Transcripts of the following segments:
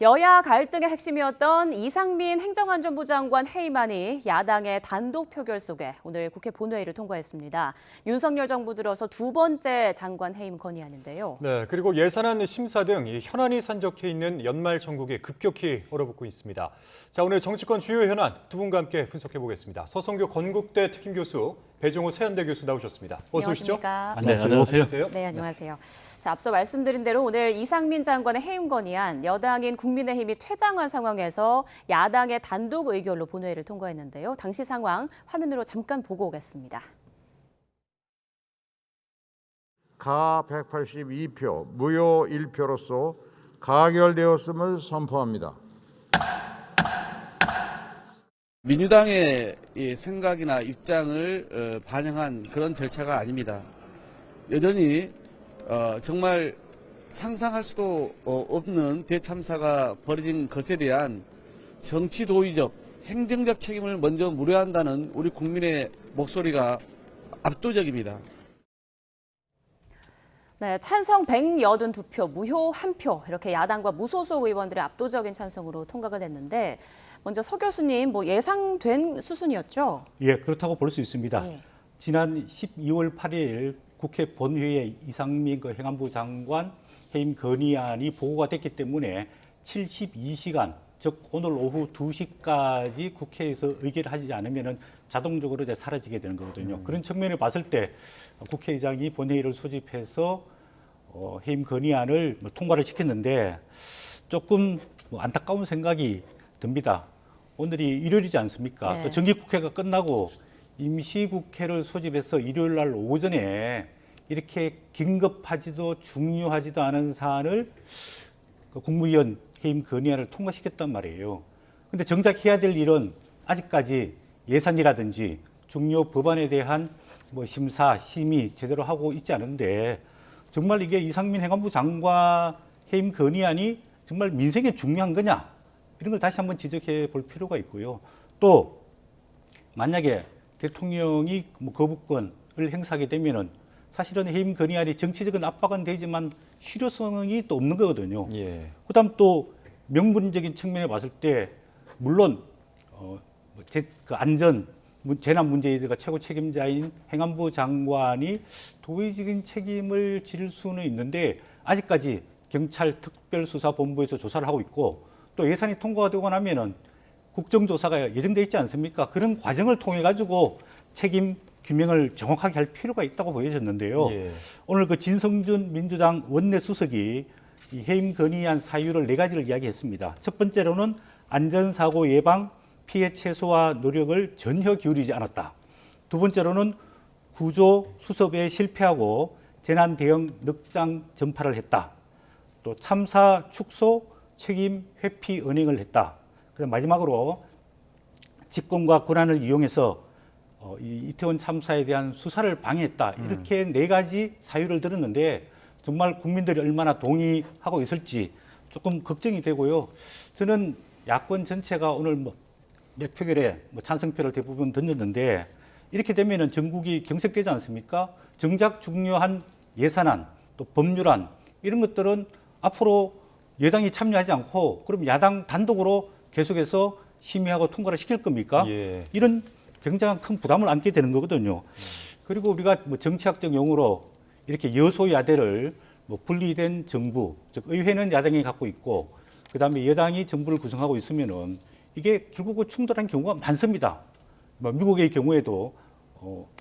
여야 갈등의 핵심이었던 이상민 행정안전부 장관 해임안이 야당의 단독 표결 속에 오늘 국회 본회의를 통과했습니다. 윤석열 정부 들어서 두 번째 장관 해임 건의안인데요. 네, 그리고 예산안 심사 등 현안이 산적해 있는 연말 정국이 급격히 얼어붙고 있습니다. 자, 오늘 정치권 주요 현안 두 분과 함께 분석해 보겠습니다. 서성교 건국대 특임교수, 배종호 세연대 교수 나오셨습니다. 어서 오시죠. 안녕하세요. 네, 안녕하세요. 자, 앞서 말씀드린 대로 오늘 이상민 장관의 해임 건의안, 여당인 국민의힘이 퇴장한 상황에서 야당의 단독 의결로 본회의를 통과했는데요. 당시 상황 화면으로 잠깐 보고 오겠습니다. 가 182표, 무효 1표로서 가결되었음을 선포합니다. 민주당의 생각이나 입장을 반영한 그런 절차가 아닙니다. 여전히 정말 상상할 수도 없는 대참사가 벌어진 것에 대한 정치 도의적, 행정적 책임을 먼저 물어야 한다는 우리 국민의 목소리가 압도적입니다. 네, 찬성 182표, 무효 1표 이렇게 야당과 무소속 의원들의 압도적인 찬성으로 통과가 됐는데 먼저 서 교수님 예상된 수순이었죠? 예, 그렇다고 볼 수 있습니다. 예. 지난 12월 8일 국회 본회의에 이상민 행안부 장관 해임 건의안이 보고가 됐기 때문에 72시간, 즉 오늘 오후 2시까지 국회에서 의결을 하지 않으면 자동적으로 이제 사라지게 되는 거거든요. 그런 측면을 봤을 때 국회의장이 본회의를 소집해서 해임 건의안을 통과를 시켰는데 조금 안타까운 생각이 듭니다. 오늘이 일요일이지 않습니까? 네. 또 정기국회가 끝나고 임시국회를 소집해서 일요일 날 오전에 이렇게 긴급하지도 중요하지도 않은 사안을 국무위원 해임 건의안을 통과시켰단 말이에요. 근데 정작 해야 될 일은 아직까지 예산이라든지 중요 법안에 대한 심사, 심의 제대로 하고 있지 않은데 정말 이게 이상민 행안부 장관 해임 건의안이 정말 민생에 중요한 거냐? 이런 걸 다시 한번 지적해 볼 필요가 있고요. 또 만약에 대통령이 거부권을 행사하게 되면은 사실은 해임 건의안이 정치적인 압박은 되지만 실효성이 또 없는 거거든요. 예. 그다음 또 명분적인 측면에 봤을 때 물론 안전 재난 문제에 최고 책임자인 행안부 장관이 도의적인 책임을 질 수는 있는데 아직까지 경찰 특별수사본부에서 조사를 하고 있고 또 예산이 통과가 되고 나면은 국정조사가 예정돼 있지 않습니까? 그런 과정을 통해 가지고 책임 규명을 정확하게 할 필요가 있다고 보여졌는데요. 예. 오늘 진성준 민주당 원내수석이 이 해임 건의안 사유를 4가지를 이야기했습니다. 첫 번째로는 안전사고 예방, 피해 최소화 노력을 전혀 기울이지 않았다. 두 번째로는 구조 수습에 실패하고 재난 대응 늑장 전파를 했다. 또 참사 축소 책임 회피 은행을 했다. 그리고 마지막으로 직권과 권한을 이용해서 이태원 참사에 대한 수사를 방해했다. 이렇게 4가지 사유를 들었는데 정말 국민들이 얼마나 동의하고 있을지 조금 걱정이 되고요. 저는 야권 전체가 오늘 표결에 찬성표를 대부분 던졌는데 이렇게 되면은 전국이 경색되지 않습니까? 정작 중요한 예산안, 또 법률안 이런 것들은 앞으로 여당이 참여하지 않고 그럼 야당 단독으로 계속해서 심의하고 통과를 시킬 겁니까? 예. 이런 굉장한 큰 부담을 안게 되는 거거든요. 그리고 우리가 정치학적 용어로 이렇게 여소야대를 분리된 정부, 즉 의회는 야당이 갖고 있고 그다음에 여당이 정부를 구성하고 있으면은 이게 결국은 충돌한 경우가 많습니다. 미국의 경우에도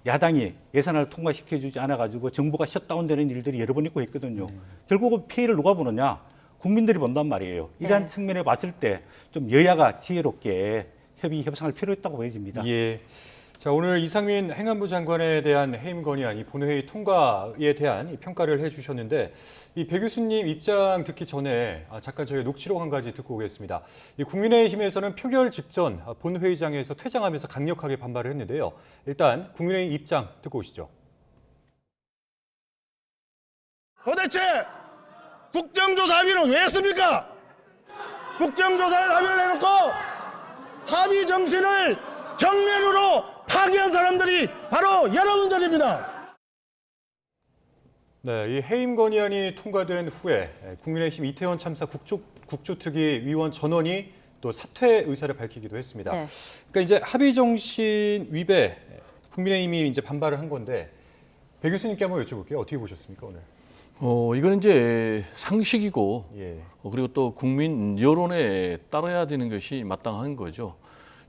야당이 예산을 통과시켜주지 않아가지고 정부가 셧다운되는 일들이 여러 번 있고 있거든요. 결국은 피해를 누가 보느냐? 국민들이 본단 말이에요. 이러한 측면에 봤을 때 좀 여야가 지혜롭게 협상을 필요했다고 보여집니다. 예. 자, 오늘 이상민 행안부 장관에 대한 해임 건의안 본회의 통과에 대한 평가를 해주셨는데 이 배 교수님 입장 듣기 전에 잠깐 저희 녹취록 한 가지 듣고 오겠습니다. 이 국민의힘에서는 표결 직전 본회의장에서 퇴장하면서 강력하게 반발을 했는데요. 일단 국민의힘 입장 듣고 오시죠. 도대체 국정조사 합의는 왜 했습니까? 국정조사를 합의를 해놓고 합의 정신을 정면으로 파기한 사람들이 바로 여러분들입니다. 네, 이 해임 건의안이 통과된 후에 국민의힘 이태원 참사 국정 국조특위 위원 전원이 또 사퇴 의사를 밝히기도 했습니다. 네. 그러니까 이제 합의 정신 위배 국민의힘이 이제 반발을 한 건데 배 교수님께 한번 여쭤볼게요. 어떻게 보셨습니까 오늘? 이건 이제 상식이고 예. 그리고 또 국민 여론에 따라야 되는 것이 마땅한 거죠.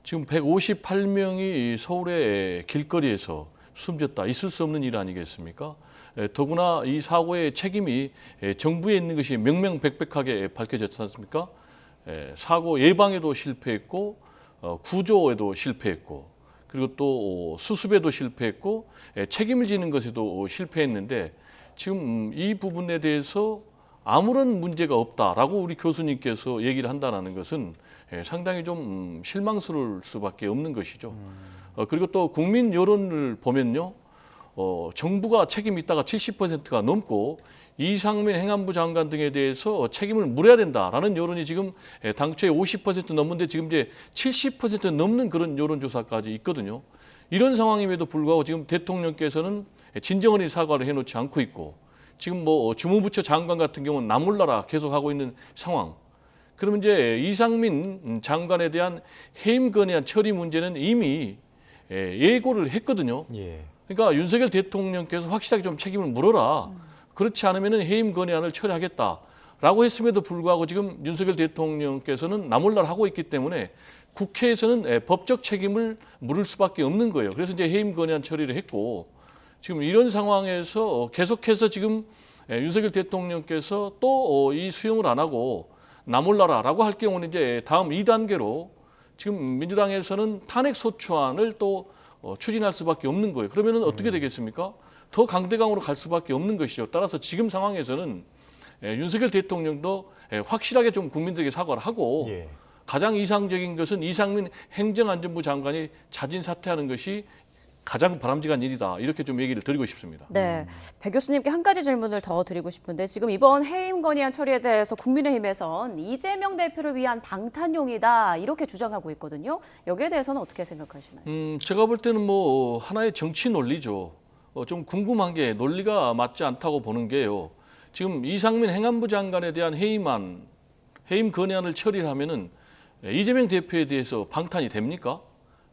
지금 158명이 서울의 길거리에서 숨졌다. 있을 수 없는 일 아니겠습니까? 더구나 이 사고의 책임이 정부에 있는 것이 명명백백하게 밝혀졌지 않습니까? 사고 예방에도 실패했고 구조에도 실패했고 그리고 또 수습에도 실패했고 책임을 지는 것에도 실패했는데 지금 이 부분에 대해서 아무런 문제가 없다라고 우리 교수님께서 얘기를 한다는 것은 상당히 좀 실망스러울 수밖에 없는 것이죠. 그리고 또 국민 여론을 보면요. 정부가 책임이 있다가 70%가 넘고 이상민 행안부 장관 등에 대해서 책임을 물어야 된다라는 여론이 지금 당초에 50% 넘는데 지금 이제 70% 넘는 그런 여론조사까지 있거든요. 이런 상황임에도 불구하고 지금 대통령께서는 진정언니 사과를 해놓지 않고 있고 지금 뭐 주무부처 장관 같은 경우는 나몰라라 계속하고 있는 상황. 그러면 이제 이상민 장관에 대한 해임 건의안 처리 문제는 이미 예고를 했거든요. 예. 그러니까 윤석열 대통령께서 확실하게 좀 책임을 물어라. 그렇지 않으면 해임 건의안을 처리하겠다라고 했음에도 불구하고 지금 윤석열 대통령께서는 나몰라라 하고 있기 때문에 국회에서는 법적 책임을 물을 수밖에 없는 거예요. 그래서 이제 해임 건의안 처리를 했고 지금 이런 상황에서 계속해서 지금 윤석열 대통령께서 또 이 수용을 안 하고 나몰라라라고 할 경우는 이제 다음 2단계로 지금 민주당에서는 탄핵 소추안을 또 추진할 수밖에 없는 거예요. 그러면은 어떻게 되겠습니까? 더 강대강으로 갈 수밖에 없는 것이죠. 따라서 지금 상황에서는 윤석열 대통령도 확실하게 좀 국민들에게 사과를 하고 예. 가장 이상적인 것은 이상민 행정안전부 장관이 자진 사퇴하는 것이 가장 바람직한 일이다. 이렇게 좀 얘기를 드리고 싶습니다. 네, 배 교수님께 한 가지 질문을 더 드리고 싶은데 지금 이번 해임 건의안 처리에 대해서 국민의힘에선 이재명 대표를 위한 방탄용이다 이렇게 주장하고 있거든요. 여기에 대해서는 어떻게 생각하시나요? 제가 볼 때는 뭐 하나의 정치 논리죠. 좀 궁금한 게 논리가 맞지 않다고 보는 게요. 지금 이상민 행안부 장관에 대한 해임 건의안을 처리하면은 이재명 대표에 대해서 방탄이 됩니까?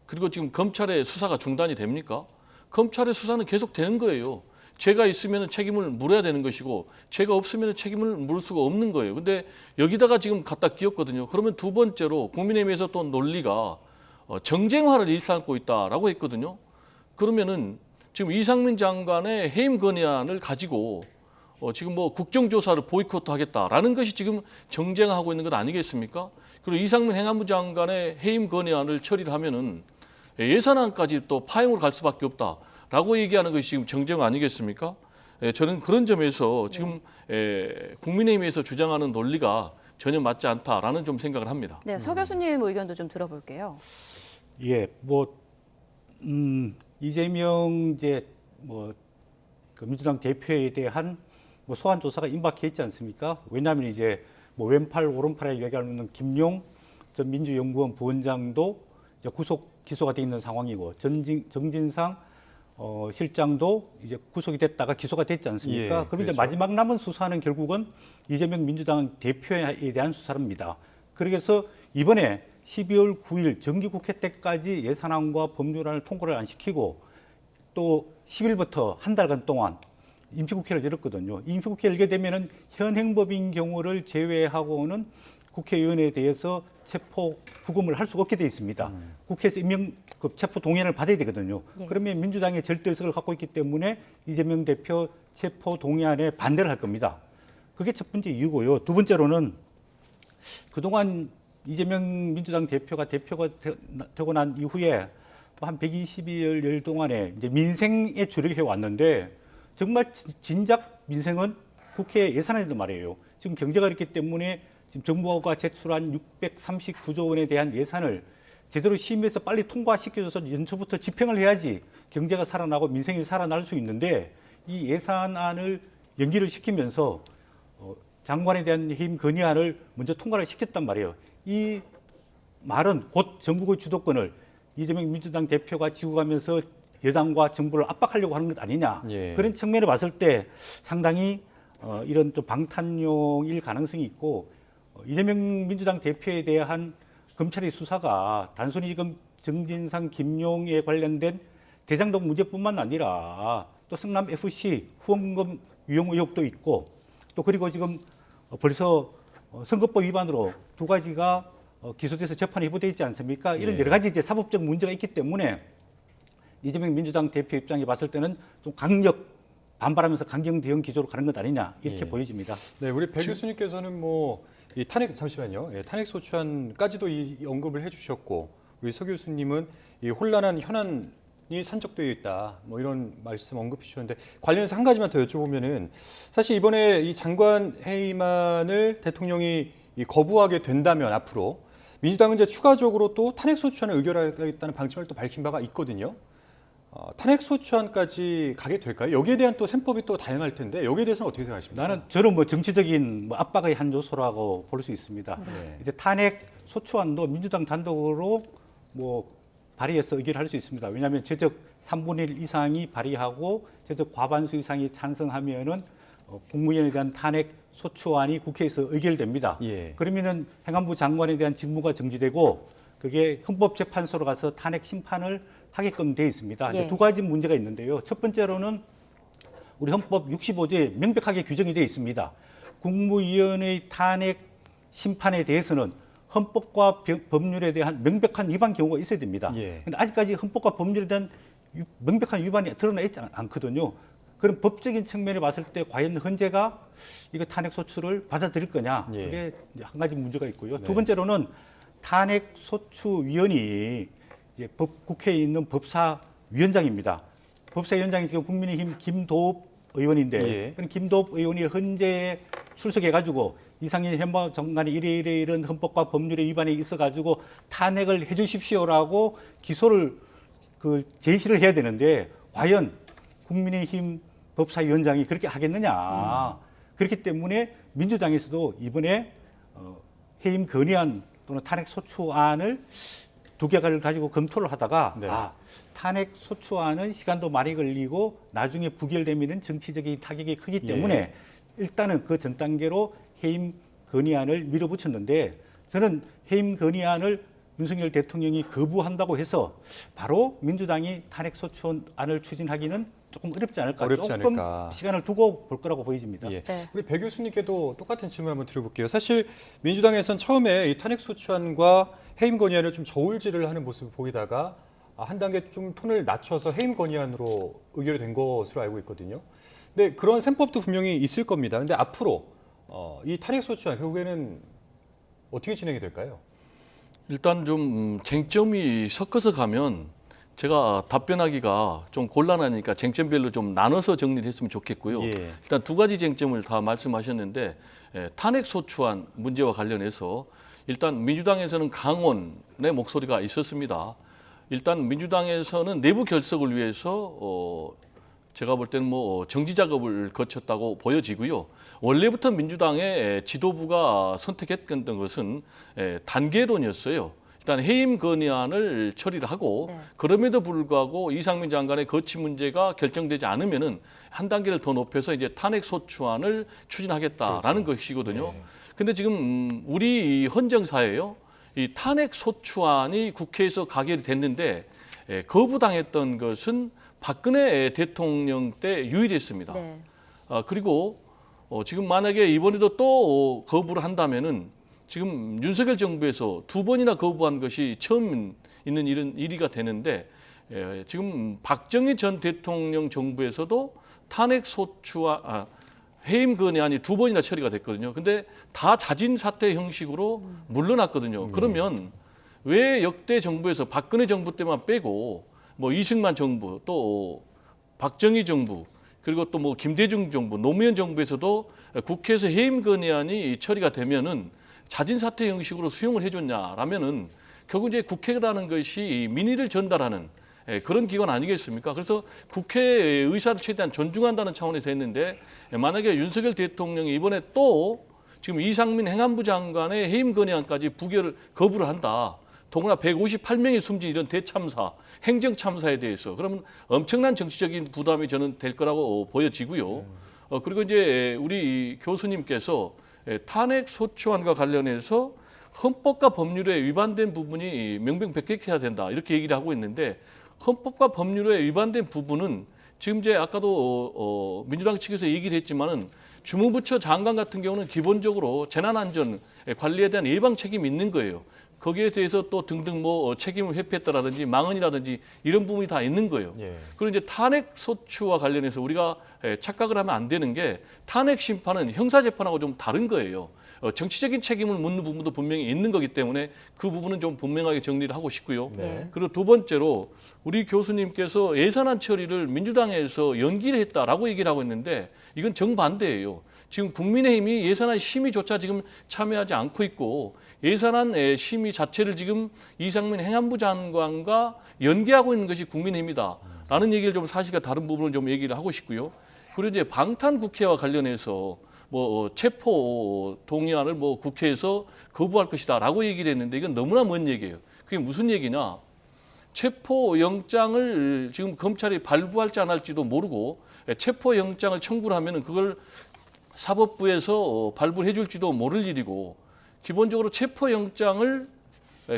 그리고 지금 검찰의 수사가 중단이 됩니까? 검찰의 수사는 계속 되는 거예요. 죄가 있으면 책임을 물어야 되는 것이고 죄가 없으면 책임을 물을 수가 없는 거예요. 근데 여기다가 지금 갖다 끼웠거든요. 그러면 두 번째로 국민의힘에서 또 논리가 정쟁화를 일삼고 있다라고 했거든요. 그러면은 지금 이상민 장관의 해임 건의안을 가지고 지금 뭐 국정조사를 보이콧하겠다라는 것이 지금 정쟁화하고 있는 것 아니겠습니까? 그리고 이상민 행안부 장관의 해임 건의안을 처리를 하면은 예산안까지 또 파행으로 갈 수밖에 없다라고 얘기하는 것이 지금 정쟁 아니겠습니까? 저는 그런 점에서 지금 국민의힘에서 주장하는 논리가 전혀 맞지 않다라는 좀 생각을 합니다. 네, 서 교수님 의견도 좀 들어볼게요. 예, 뭐 이재명 이제 그 민주당 대표에 대한 뭐 소환 조사가 임박해 있지 않습니까? 왜냐하면 이제 뭐 왼팔 오른팔에 얘기하는 김용 전 민주연구원 부원장도 이제 기소가 돼 있는 상황이고 정진상 실장도 이제 구속이 됐다가 기소가 됐지 않습니까? 예, 그런데 그렇죠. 마지막 남은 수사는 결국은 이재명 민주당 대표에 대한 수사입니다. 그래서 이번에 12월 9일 정기국회 때까지 예산안과 법률안을 통과를 안 시키고 또 10일부터 한 달간 동안 임시국회를 열었거든요. 임시국회를 열게 되면은 현행법인 경우를 제외하고는 국회의원에 대해서 체포 구금을 할 수가 없게 돼 있습니다. 국회에서 임명급 체포 동의안을 받아야 되거든요. 예. 그러면 민주당의 절대의석을 갖고 있기 때문에 이재명 대표 체포 동의안에 반대를 할 겁니다. 그게 첫 번째 이유고요. 두 번째로는 그동안 이재명 민주당 대표가 되고 난 이후에 한 120일 동안에 이제 민생에 주력해 왔는데 정말 진작 민생은 국회 예산안에도 말이에요. 지금 경제가 그렇기 때문에 지금 정부가 제출한 639조 원에 대한 예산을 제대로 심의해서 빨리 통과시켜줘서 연초부터 집행을 해야지 경제가 살아나고 민생이 살아날 수 있는데 이 예산안을 연기를 시키면서 장관에 대한 해임 건의안을 먼저 통과를 시켰단 말이에요. 이 말은 곧 전국의 주도권을 이재명 민주당 대표가 쥐고 가면서 여당과 정부를 압박하려고 하는 것 아니냐. 예. 그런 측면을 봤을 때 상당히 이런 좀 방탄용일 가능성이 있고 이재명 민주당 대표에 대한 검찰의 수사가 단순히 지금 정진상, 김용에 관련된 대장동 문제뿐만 아니라 또 성남 FC 후원금 유용 의혹도 있고 또 그리고 지금 벌써 선거법 위반으로 2가지가 기소돼서 재판에 회부돼 있지 않습니까? 이런 예. 여러 가지 이제 사법적 문제가 있기 때문에 이재명 민주당 대표 입장에 봤을 때는 좀 강력 반발하면서 강경 대응 기조로 가는 것 아니냐 이렇게 예. 보여집니다. 네, 우리 배 교수님께서는 뭐 이 탄핵 잠시만요. 예, 탄핵 소추안까지도 이 언급을 해주셨고 우리 서 교수님은 이 혼란한 현안이 산적되어 있다. 뭐 이런 말씀 언급해 주셨는데 관련해서 한 가지만 더 여쭤보면은 사실 이번에 이 장관 해임안을 대통령이 이 거부하게 된다면 앞으로 민주당은 이제 추가적으로 또 탄핵 소추안을 의결하겠다는 방침을 또 밝힌 바가 있거든요. 탄핵 소추안까지 가게 될까요? 여기에 대한 또 셈법이 또 다양할 텐데 여기에 대해서는 어떻게 생각하십니까? 저는 뭐 정치적인 뭐 압박의 한 요소라고 볼 수 있습니다. 네. 이제 탄핵 소추안도 민주당 단독으로 뭐 발의해서 의결할 수 있습니다. 왜냐하면 제적 3분의 1 이상이 발의하고 제적 과반수 이상이 찬성하면은 국무위원에 대한 탄핵 소추안이 국회에서 의결됩니다. 예. 그러면은 행안부 장관에 대한 직무가 정지되고 그게 헌법재판소로 가서 탄핵 심판을 하게끔 돼 있습니다. 예. 이제 2가지 문제가 있는데요. 첫 번째로는 우리 헌법 65조에 명백하게 규정이 되어 있습니다. 국무위원의 탄핵 심판에 대해서는 헌법과 법률에 대한 명백한 위반 경우가 있어야 됩니다. 그런데 예. 아직까지 헌법과 법률에 대한 명백한 위반이 드러나 있지 않거든요. 그럼 법적인 측면에 봤을 때 과연 헌재가 이거 탄핵 소추를 받아들일 거냐? 예. 그게 이제 한 가지 문제가 있고요. 네. 두 번째로는 탄핵 소추위원이 이제 국회에 있는 법사위원장입니다. 법사위원장이 지금 국민의힘 김도읍 의원인데 예. 그럼 김도읍 의원이 헌재에 출석해가지고 이상민 행안부 장관이 이런 헌법과 법률의 위반이 있어가지고 탄핵을 해주십시오라고 기소를 제시를 해야 되는데 과연 국민의힘 법사위원장이 그렇게 하겠느냐. 그렇기 때문에 민주당에서도 이번에 해임 건의안 또는 탄핵 소추안을 2개를 가지고 검토를 하다가 네. 탄핵 소추안은 시간도 많이 걸리고 나중에 부결되면 정치적인 타격이 크기 때문에 일단은 그 전 단계로 해임 건의안을 밀어붙였는데 저는 해임 건의안을 윤석열 대통령이 거부한다고 해서 바로 민주당이 탄핵 소추안을 추진하기는 조금 어렵지 않을까. 어렵지 조금 않을까. 시간을 두고 볼 거라고 보여집니다. 예. 네. 우리 배 교수님께도 똑같은 질문 한번 드려볼게요. 사실 민주당에선 처음에 이 탄핵 소추안과 해임 건의안을 좀 저울질을 하는 모습을 보이다가 한 단계 좀 톤을 낮춰서 해임 건의안으로 의결이 된 것으로 알고 있거든요. 근데 그런 셈법도 분명히 있을 겁니다. 근데 앞으로 이 탄핵 소추안 결국에는 어떻게 진행이 될까요? 일단 좀 쟁점이 섞어서 가면 제가 답변하기가 좀 곤란하니까 쟁점별로 좀 나눠서 정리를 했으면 좋겠고요. 예. 일단 2가지 쟁점을 다 말씀하셨는데 탄핵 소추안 문제와 관련해서 일단 민주당에서는 강원의 목소리가 있었습니다. 일단 민주당에서는 내부 결석을 위해서 제가 볼 때는 뭐 정지 작업을 거쳤다고 보여지고요. 원래부터 민주당의 지도부가 선택했던 것은 단계론이었어요. 일단 해임 건의안을 처리를 하고 네. 그럼에도 불구하고 이상민 장관의 거취 문제가 결정되지 않으면은 한 단계를 더 높여서 이제 탄핵 소추안을 추진하겠다라는 것이거든요. 근데 지금 우리 헌정사예요. 이 탄핵 소추안이 국회에서 가결이 됐는데 거부당했던 것은 박근혜 대통령 때 유일했습니다. 네. 그리고 지금 만약에 이번에도 또 거부를 한다면은 지금 윤석열 정부에서 2번이나 거부한 것이 처음 있는 일이가 되는데 지금 박정희 전 대통령 정부에서도 탄핵 소추안 해임 건의안이 2번이나 처리가 됐거든요. 근데 다 자진 사퇴 형식으로 물러났거든요. 그러면 왜 역대 정부에서 박근혜 정부 때만 빼고 뭐 이승만 정부 또 박정희 정부 그리고 또 뭐 김대중 정부 노무현 정부에서도 국회에서 해임 건의안이 처리가 되면은 자진 사퇴 형식으로 수용을 해줬냐라면은 결국 이제 국회라는 것이 민의를 전달하는 그런 기관 아니겠습니까? 그래서 국회의 의사를 최대한 존중한다는 차원에서 했는데 만약에 윤석열 대통령이 이번에 또 지금 이상민 행안부 장관의 해임 건의안까지 부결을 거부를 한다. 더구나 158명이 숨진 이런 대참사, 행정참사에 대해서 그러면 엄청난 정치적인 부담이 저는 될 거라고 보여지고요. 그리고 이제 우리 교수님께서 탄핵 소추안과 관련해서 헌법과 법률에 위반된 부분이 명명백백해야 된다 이렇게 얘기를 하고 있는데 헌법과 법률에 위반된 부분은 지금 이제 아까도 민주당 측에서 얘기를 했지만은 주무부처 장관 같은 경우는 기본적으로 재난안전 관리에 대한 예방 책임이 있는 거예요. 거기에 대해서 또 등등 뭐 책임을 회피했다라든지 망언이라든지 이런 부분이 다 있는 거예요. 예. 그리고 이제 탄핵 소추와 관련해서 우리가 착각을 하면 안 되는 게 탄핵 심판은 형사 재판하고 좀 다른 거예요. 정치적인 책임을 묻는 부분도 분명히 있는 거기 때문에 그 부분은 좀 분명하게 정리를 하고 싶고요. 네. 그리고 두 번째로 우리 교수님께서 예산안 처리를 민주당에서 연기를 했다라고 얘기를 하고 있는데 이건 정반대예요. 지금 국민의힘이 예산안 심의조차 지금 참여하지 않고 있고 예산안 심의 자체를 지금 이상민 행안부 장관과 연계하고 있는 것이 국민의힘이다라는 얘기를 좀 사실과 다른 부분을 좀 얘기를 하고 싶고요. 그리고 이제 방탄 국회와 관련해서 뭐 체포 동의안을 뭐 국회에서 거부할 것이다라고 얘기를 했는데 이건 너무나 먼 얘기예요. 그게 무슨 얘기냐? 체포 영장을 지금 검찰이 발부할지 안 할지도 모르고 체포 영장을 청구를 하면은 그걸 사법부에서 발부를 해줄지도 모를 일이고 기본적으로 체포 영장을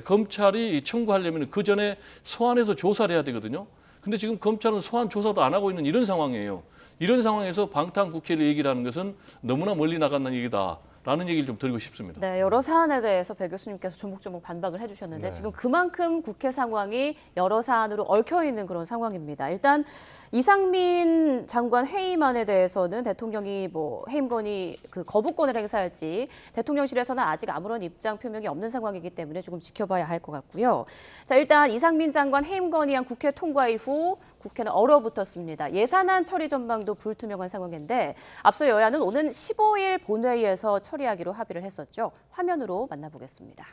검찰이 청구하려면 그 전에 소환해서 조사를 해야 되거든요. 근데 지금 검찰은 소환 조사도 안 하고 있는 이런 상황이에요. 이런 상황에서 방탄 국회를 얘기를 하는 것은 너무나 멀리 나간다는 얘기다라는 얘기를 좀 드리고 싶습니다. 네, 여러 사안에 대해서 배 교수님께서 조목조목 반박을 해주셨는데 네. 지금 그만큼 국회 상황이 여러 사안으로 얽혀 있는 그런 상황입니다. 일단 이상민 장관 해임안에 대해서는 대통령이 뭐 해임 건의 그 거부권을 행사할지 대통령실에서는 아직 아무런 입장 표명이 없는 상황이기 때문에 조금 지켜봐야 할 것 같고요. 자, 일단 이상민 장관 해임 건의안 국회 통과 이후 국회는 얼어붙었습니다. 예산안 처리 전망도 불투명한 상황인데 앞서 여야는 오는 15일 본회의에서 처리하기로 합의를 했었죠. 화면으로 만나보겠습니다.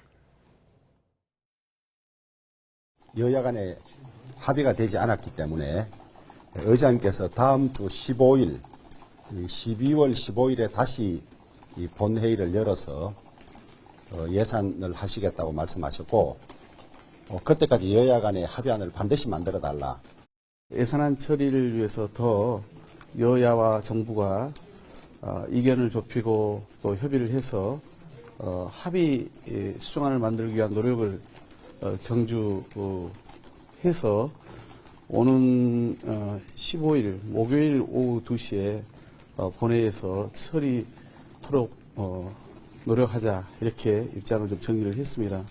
여야 간에 합의가 되지 않았기 때문에 의장님께서 다음 주 15일, 12월 15일에 다시 이 본회의를 열어서 예산을 하시겠다고 말씀하셨고 그때까지 여야 간에 합의안을 반드시 만들어달라. 예산안 처리를 위해서 더 여야와 정부가 이견을 좁히고 또 협의를 해서 합의 수정안을 만들기 위한 노력을 경주해서 오는 15일 목요일 오후 2시에 본회의에서 처리토록 노력하자 이렇게 입장을 좀 정리를 했습니다.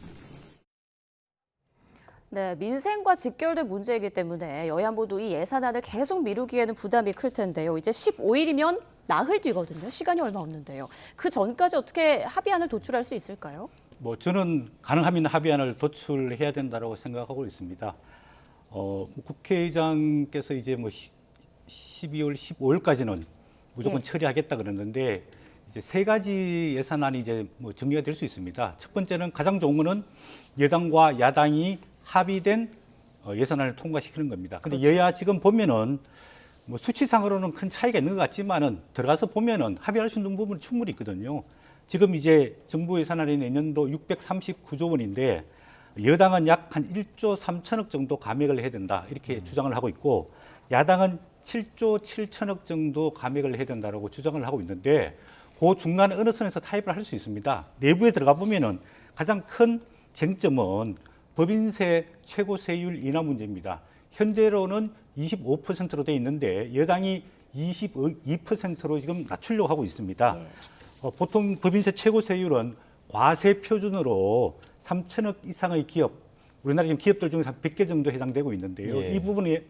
네, 민생과 직결된 문제이기 때문에 여야 모두 이 예산안을 계속 미루기에는 부담이 클 텐데요. 이제 15일이면 나흘 뒤거든요. 시간이 얼마 없는데요. 그 전까지 어떻게 합의안을 도출할 수 있을까요? 뭐 저는 가능하면 합의안을 도출해야 된다고 생각하고 있습니다. 국회의장께서 이제 뭐 12월 15일까지는 무조건 예. 처리하겠다 그랬는데 이제 세 가지 예산안이 이제 뭐 정리가 될 수 있습니다. 첫 번째는 가장 좋은 거는 여당과 야당이 합의된 예산안을 통과시키는 겁니다. 근데 그렇죠. 여야 지금 보면은 뭐 수치상으로는 큰 차이가 있는 것 같지만은 들어가서 보면은 합의할 수 있는 부분이 충분히 있거든요. 지금 이제 정부 예산안이 내년도 639조 원인데 여당은 약 한 1조 3천억 정도 감액을 해야 된다 이렇게 주장을 하고 있고 야당은 7조 7천억 정도 감액을 해야 된다라고 주장을 하고 있는데 그 중간 어느 선에서 타협을 할 수 있습니다. 내부에 들어가 보면은 가장 큰 쟁점은 법인세 최고 세율 인하 문제입니다. 현재로는 25%로 돼 있는데 여당이 22%로 지금 낮추려고 하고 있습니다. 보통 법인세 최고 세율은 과세 표준으로 3천억 이상의 기업, 우리나라 지금 기업들 중에서 한 100개 정도 해당되고 있는데요. 예. 이 부분이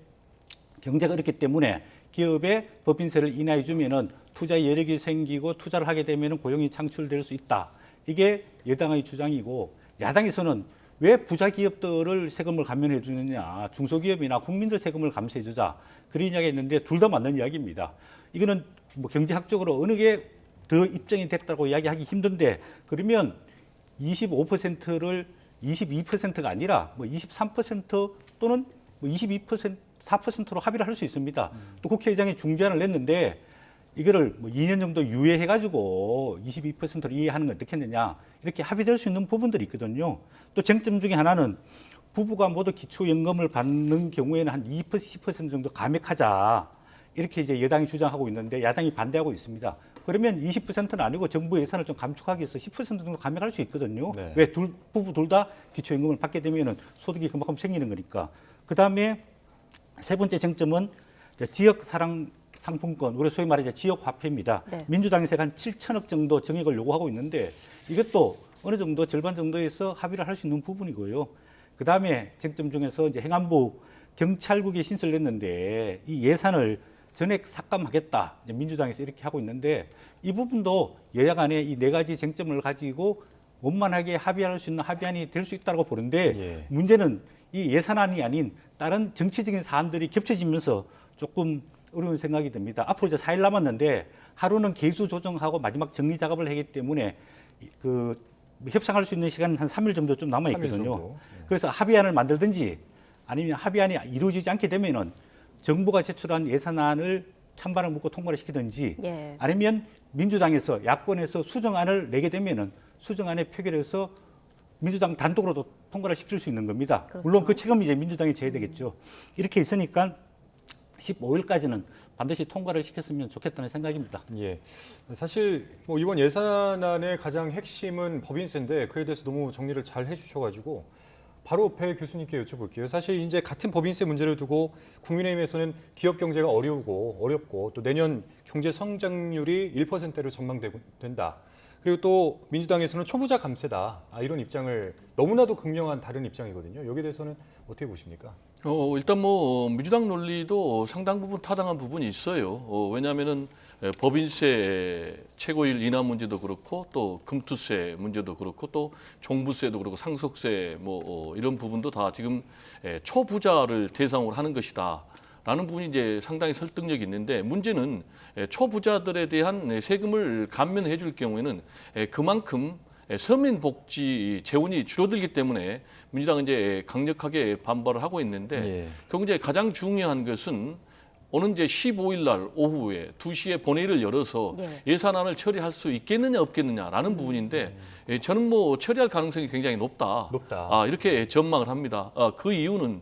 경제가 어렵기 때문에 기업에 법인세를 인하해 주면은 투자 여력이 생기고 투자를 하게 되면은 고용이 창출될 수 있다. 이게 여당의 주장이고 야당에서는 왜 부자 기업들을 세금을 감면해 주느냐, 중소기업이나 국민들 세금을 감세해 주자 그런 이야기가 있는데 둘 다 맞는 이야기입니다. 이거는 뭐 경제학적으로 어느 게 더 입증이 됐다고 이야기하기 힘든데 그러면 25%를 22%가 아니라 뭐 23% 또는 뭐 22%, 4%로 합의를 할 수 있습니다. 또 국회의장이 중재안을 냈는데 이거를 뭐 2년 정도 유예해가지고 22%를 이해하는 건 어떻겠느냐 이렇게 합의될 수 있는 부분들이 있거든요. 또 쟁점 중에 하나는 부부가 모두 기초연금을 받는 경우에는 한 2%, 10% 정도 감액하자 이렇게 이제 여당이 주장하고 있는데 야당이 반대하고 있습니다. 그러면 20%는 아니고 정부 예산을 좀 감축하기 위해서 10% 정도 감액할 수 있거든요. 네. 왜 부부 둘 다 기초임금을 받게 되면은 소득이 그만큼 생기는 거니까. 그다음에 세 번째 쟁점은 지역 사랑 상품권, 우리 소위 말해 지역 화폐입니다. 네. 민주당에서 한 7천억 정도 정액을 요구하고 있는데 이것도 어느 정도 절반 정도에서 합의를 할 수 있는 부분이고요. 그다음에 쟁점 중에서 이제 행안부 경찰국에 신설을 냈는데 이 예산을 전액 삭감하겠다. 이제 민주당에서 이렇게 하고 있는데 이 부분도 여야 간에 이 네 가지 쟁점을 가지고 원만하게 합의할 수 있는 합의안이 될 수 있다고 보는데 예. 문제는 이 예산안이 아닌 다른 정치적인 사안들이 겹쳐지면서 조금 어려운 생각이 듭니다. 앞으로 이제 4일 남았는데 하루는 개수 조정하고 마지막 정리 작업을 하기 때문에 그 협상할 수 있는 시간은 한 3일 정도 좀 남아 3일 있거든요. 정도. 그래서 합의안을 만들든지 아니면 합의안이 이루어지지 않게 되면은 정부가 제출한 예산안을 찬반을 묻고 통과를 시키든지 예. 아니면 민주당에서 야권에서 수정안을 내게 되면은 수정안에 표결해서 민주당 단독으로도 통과를 시킬 수 있는 겁니다. 그렇죠. 물론 그 책임은 이제 민주당이 져야 되겠죠. 이렇게 있으니까 15일까지는 반드시 통과를 시켰으면 좋겠다는 생각입니다. 예. 사실 뭐 이번 예산안의 가장 핵심은 법인세인데 그에 대해서 너무 정리를 잘 해주셔가지고 바로 배 교수님께 여쭤볼게요. 사실 이제 같은 법인세 문제를 두고 국민의힘에서는 기업 경제가 어렵고 또 내년 경제 성장률이 1%로 전망된다. 그리고 또 민주당에서는 초부자 감세다. 이런 입장을 너무나도 극명한 다른 입장이거든요. 여기에 대해서는 어떻게 보십니까? 일단 뭐 민주당 논리도 상당 부분 타당한 부분이 있어요. 왜냐하면은 법인세 최고일 인하 문제도 그렇고 또 금투세 문제도 그렇고 또 종부세도 그렇고 상속세 뭐 이런 부분도 다 지금 초부자를 대상으로 하는 것이다. 라는 부분이 이제 상당히 설득력이 있는데 문제는 초부자들에 대한 세금을 감면해 줄 경우에는 그만큼 서민 복지 재원이 줄어들기 때문에 민주당은 이제 강력하게 반발을 하고 있는데 예. 결국 이제 가장 중요한 것은 오는 이제 15일 날 오후에 2시에 본회의를 열어서 예. 예산안을 처리할 수 있겠느냐 없겠느냐라는 부분인데 저는 뭐 처리할 가능성이 굉장히 높다. 이렇게 전망을 합니다. 그 이유는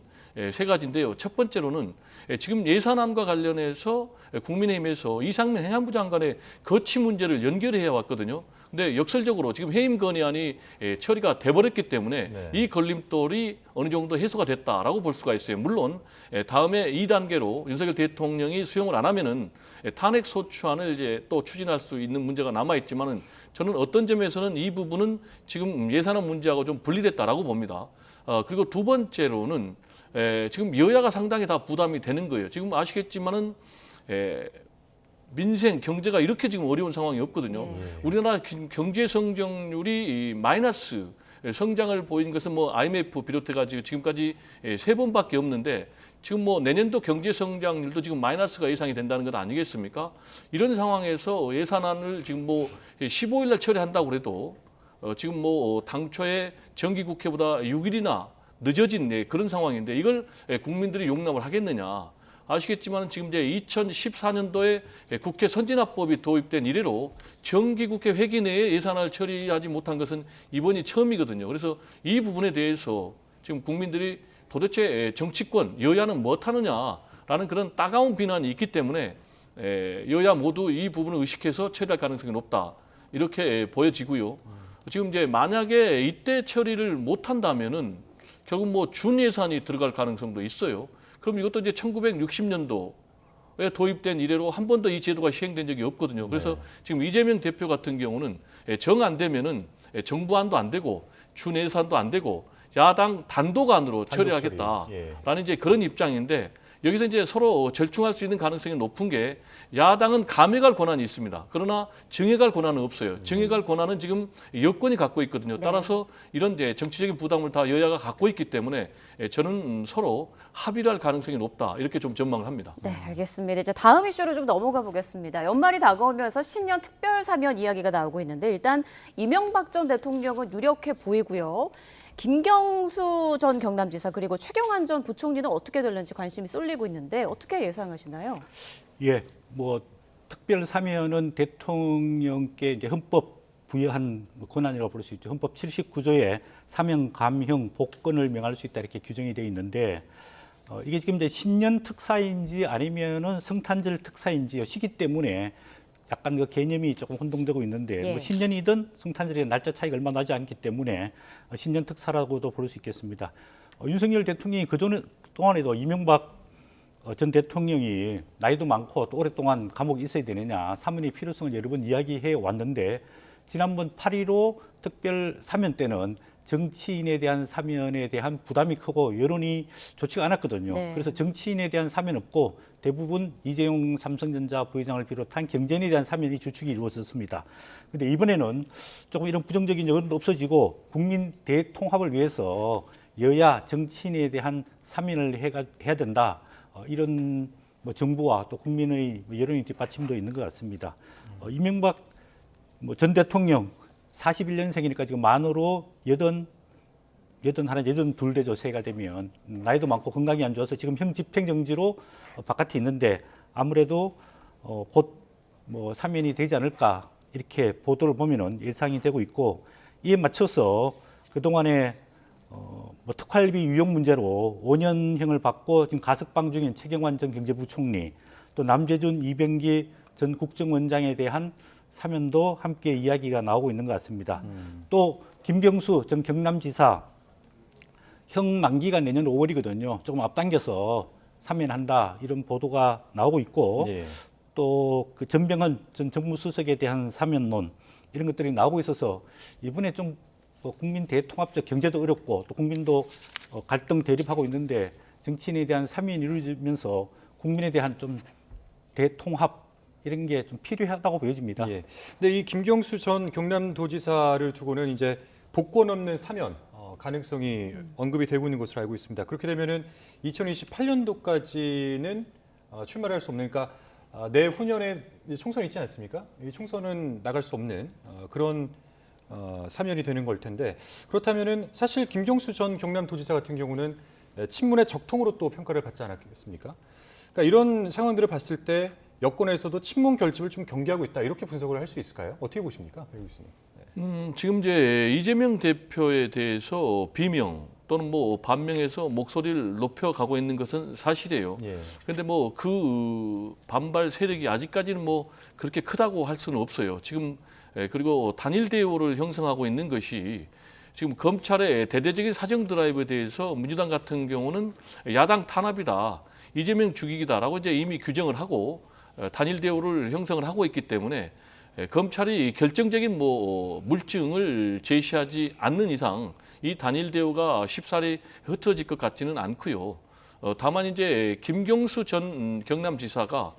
세 가지인데요. 첫 번째로는 지금 예산안과 관련해서 국민의힘에서 이상민 행안부 장관의 거취 문제를 연결해 왔거든요. 근데 역설적으로 지금 해임 건의안이 처리가 돼버렸기 때문에 네. 이 걸림돌이 어느 정도 해소가 됐다라고 볼 수가 있어요. 물론 다음에 2단계로 윤석열 대통령이 수용을 안 하면은 탄핵 소추안을 이제 또 추진할 수 있는 문제가 남아 있지만은 저는 어떤 점에서는 이 부분은 지금 예산안 문제하고 좀 분리됐다라고 봅니다. 그리고 두 번째로는 지금 여야가 상당히 다 부담이 되는 거예요. 지금 아시겠지만은 민생 경제가 이렇게 지금 어려운 상황이 없거든요. 우리나라 경제 성장률이 마이너스 성장을 보인 것은 뭐 IMF 비롯해가지고 지금까지 3번밖에 없는데 지금 뭐 내년도 경제 성장률도 지금 마이너스가 예상이 된다는 것 아니겠습니까? 이런 상황에서 예산안을 지금 뭐 15일 날 처리한다고 그래도 지금 뭐 당초에 정기국회보다 6일이나 늦어진 그런 상황인데 이걸 국민들이 용납을 하겠느냐. 아시겠지만 지금 이제 2014년도에 국회 선진화법이 도입된 이래로 정기국회 회기 내에 예산안을 처리하지 못한 것은 이번이 처음이거든요. 그래서 이 부분에 대해서 지금 국민들이 도대체 정치권, 여야는 못하느냐라는 그런 따가운 비난이 있기 때문에 여야 모두 이 부분을 의식해서 처리할 가능성이 높다. 이렇게 보여지고요. 지금 이제 만약에 이때 처리를 못한다면은 결국 뭐 준예산이 들어갈 가능성도 있어요. 그럼 이것도 이제 1960년도에 도입된 이래로 한 번도 이 제도가 시행된 적이 없거든요. 그래서 지금 이재명 대표 같은 경우는 정 안 되면은 정부안도 안 되고 준예산도 안 되고 야당 단독안으로 처리하겠다라는 이제 그런 입장인데 여기서 이제 서로 절충할 수 있는 가능성이 높은 게 야당은 감액할 권한이 있습니다. 그러나 증액할 권한은 없어요. 증액할 권한은 지금 여권이 갖고 있거든요. 따라서 이런 정치적인 부담을 다 여야가 갖고 있기 때문에 저는 서로 합의를 할 가능성이 높다. 이렇게 좀 전망을 합니다. 네, 알겠습니다. 이제 다음 이슈로 좀 넘어가 보겠습니다. 연말이 다가오면서 신년 특별 사면 이야기가 나오고 있는데 일단 이명박 전 대통령은 유력해 보이고요. 김경수 전 경남지사 그리고 최경환 전 부총리는 어떻게 될는지 관심이 쏠리고 있는데 어떻게 예상하시나요? 예, 뭐 특별 사면은 대통령께 이제 헌법 부여한 권한이라고 볼 수 있죠. 헌법 79조에 사면, 감형, 복권을 명할 수 있다 이렇게 규정이 되어 있는데 이게 지금 이제 신년 특사인지 아니면은 성탄절 특사인지 시기 때문에 약간 그 개념이 조금 혼동되고 있는데 예. 뭐 신년이든 성탄절의 날짜 차이가 얼마 나지 않기 때문에 신년 특사라고도 볼 수 있겠습니다. 윤석열 대통령이 그동안에도 이명박 전 대통령이 나이도 많고 또 오랫동안 감옥에 있어야 되느냐 사면의 필요성을 여러 번 이야기해 왔는데 지난번 8.15 특별 사면 때는 정치인에 대한 사면에 대한 부담이 크고 여론이 좋지가 않았거든요. 네. 그래서 정치인에 대한 사면 없고 대부분 이재용 삼성전자 부회장을 비롯한 경제인에 대한 사면이 주축이 이루어졌습니다. 그런데 이번에는 조금 이런 부정적인 여론도 없어지고 국민 대통합을 위해서 여야 정치인에 대한 사면을 해야 된다. 이런 뭐 정부와 또 국민의 여론의 뒷받침도 있는 것 같습니다. 이명박 전 대통령 41년생이니까 지금 만으로 82 되죠. 새해가 되면 나이도 많고 건강이 안 좋아서 지금 형 집행정지로 바깥에 있는데 아무래도 곧 뭐 사면이 되지 않을까 이렇게 보도를 보면은 예상이 되고 있고 이에 맞춰서 그동안에 뭐 특활비 유용 문제로 5년형을 받고 지금 가석방 중인 최경환 전 경제부총리 또 남재준 이병기 전 국정원장에 대한 사면도 함께 이야기가 나오고 있는 것 같습니다. 또 김경수 전 경남지사 형 만기가 내년 5월이거든요. 조금 앞당겨서 사면한다 이런 보도가 나오고 있고 예. 또 그 전병헌 전 정무수석에 대한 사면론 이런 것들이 나오고 있어서 이번에 좀 국민 대통합적 경제도 어렵고 또 국민도 갈등 대립하고 있는데 정치인에 대한 사면이 이루어지면서 국민에 대한 좀 대통합 이런 게 좀 필요하다고 보여집니다. 예. 근데 이 김경수 전 경남도지사를 두고는 이제 복권 없는 사면 가능성이 언급이 되고 있는 것으로 알고 있습니다. 그렇게 되면은 2028년도까지는 출마를 할 수 없는, 그러니까 내후년에 총선이 있지 않습니까? 이 총선은 나갈 수 없는 그런 사면이 되는 걸 텐데 그렇다면은 사실 김경수 전 경남도지사 같은 경우는 친문의 적통으로 또 평가를 받지 않았겠습니까? 그러니까 이런 상황들을 봤을 때 여권에서도 친문 결집을 좀 경계하고 있다 이렇게 분석을 할 수 있을까요? 어떻게 보십니까, 배 교수님? 지금 이제 이재명 대표에 대해서 비명 또는 뭐 반명해서 목소리를 높여가고 있는 것은 사실이에요. 예. 그런데 뭐 그 반발 세력이 아직까지는 뭐 그렇게 크다고 할 수는 없어요. 지금 그리고 단일 대우를 형성하고 있는 것이 지금 검찰의 대대적인 사정 드라이브에 대해서 민주당 같은 경우는 야당 탄압이다, 이재명 죽이기다라고 이제 이미 규정을 하고 단일 대우를 형성을 하고 있기 때문에 검찰이 결정적인 뭐 물증을 제시하지 않는 이상 이 단일 대우가 쉽사리 흩어질 것 같지는 않고요. 다만 이제 김경수 전 경남지사가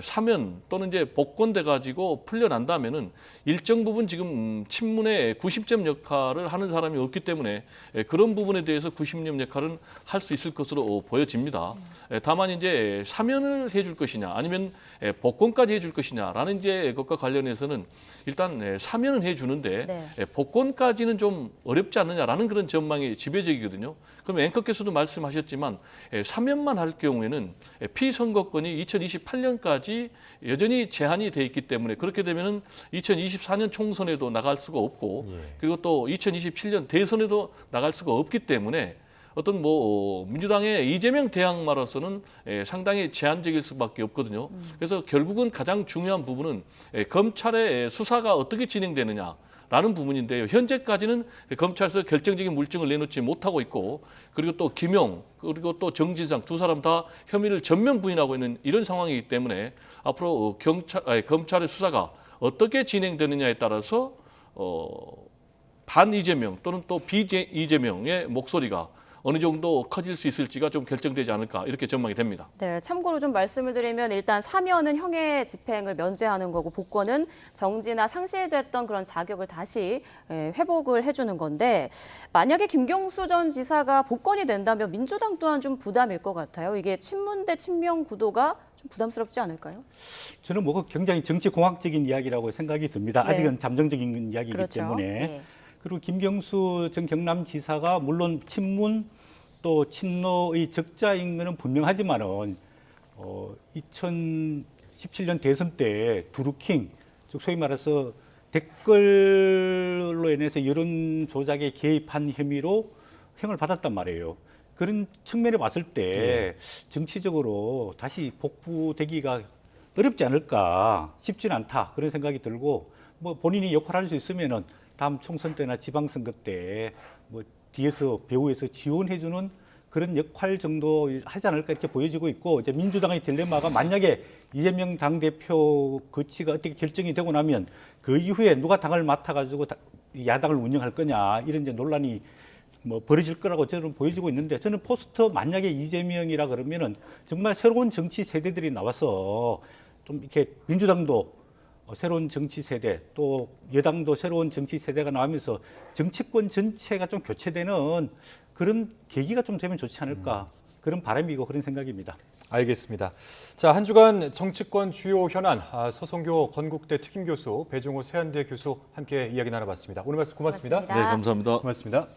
사면 또는 이제 복권돼 가지고 풀려난다면은 일정 부분 지금 친문의 90점 역할을 하는 사람이 없기 때문에 그런 부분에 대해서 90점 역할은 할 수 있을 것으로 보여집니다. 다만 이제 사면을 해줄 것이냐 아니면 복권까지 해줄 것이냐라는 이제 것과 관련해서는 일단 사면은 해주는데 네. 복권까지는 좀 어렵지 않느냐라는 그런 전망이 지배적이거든요. 그럼 앵커께서도 말씀하셨지만 사면만 할 경우에는 피선거권이 2028년까지 여전히 제한이 돼 있기 때문에 그렇게 되면은 2024년 총선에도 나갈 수가 없고 그리고 또 2027년 대선에도 나갈 수가 없기 때문에 어떤 뭐 민주당의 이재명 대항마로서는 상당히 제한적일 수밖에 없거든요. 그래서 결국은 가장 중요한 부분은 검찰의 수사가 어떻게 진행되느냐. 라는 부분인데요. 현재까지는 검찰에서 결정적인 물증을 내놓지 못하고 있고 그리고 또 김용 그리고 또 정진상 두 사람 다 혐의를 전면 부인하고 있는 이런 상황이기 때문에 앞으로 검찰의 수사가 어떻게 진행되느냐에 따라서 반 이재명 또는 또 비이재명의 목소리가 어느 정도 커질 수 있을지가 좀 결정되지 않을까 이렇게 전망이 됩니다. 네, 참고로 좀 말씀을 드리면 일단 사면은 형의 집행을 면제하는 거고 복권은 정지나 상실됐던 그런 자격을 다시 회복을 해주는 건데 만약에 김경수 전 지사가 복권이 된다면 민주당 또한 좀 부담일 것 같아요. 이게 친문 대 친명 구도가 좀 부담스럽지 않을까요? 저는 뭐 굉장히 정치공학적인 이야기라고 생각이 듭니다. 네. 아직은 잠정적인 이야기이기 그렇죠. 때문에. 네. 그리고 김경수 전 경남지사가 물론 친문 또 친노의 적자인 것은 분명하지만은 2017년 대선 때 두루킹, 즉 소위 말해서 댓글로 인해서 여론 조작에 개입한 혐의로 형을 받았단 말이에요. 그런 측면에 봤을 때 정치적으로 다시 복구되기가 어렵지 않을까, 쉽지는 않다 그런 생각이 들고 뭐 본인이 역할을 할 수 있으면은 다음 총선 때나 지방선거 때 뭐 뒤에서 배후에서 지원해주는 그런 역할 정도 하지 않을까 이렇게 보여지고 있고 이제 민주당의 딜레마가 만약에 이재명 당대표 거치가 어떻게 결정이 되고 나면 그 이후에 누가 당을 맡아가지고 야당을 운영할 거냐 이런 이제 논란이 뭐 벌어질 거라고 저는 보여지고 있는데 저는 포스터 만약에 이재명이라 그러면은 정말 새로운 정치 세대들이 나와서 좀 이렇게 민주당도 새로운 정치 세대 또 여당도 새로운 정치 세대가 나오면서 정치권 전체가 좀 교체되는 그런 계기가 좀 되면 좋지 않을까 그런 바람이고 그런 생각입니다. 알겠습니다. 자, 한 주간 정치권 주요 현안 서성교 건국대 특임교수 배종호 세한대 교수 함께 이야기 나눠봤습니다. 오늘 말씀 고맙습니다. 고맙습니다. 네, 감사합니다. 고맙습니다.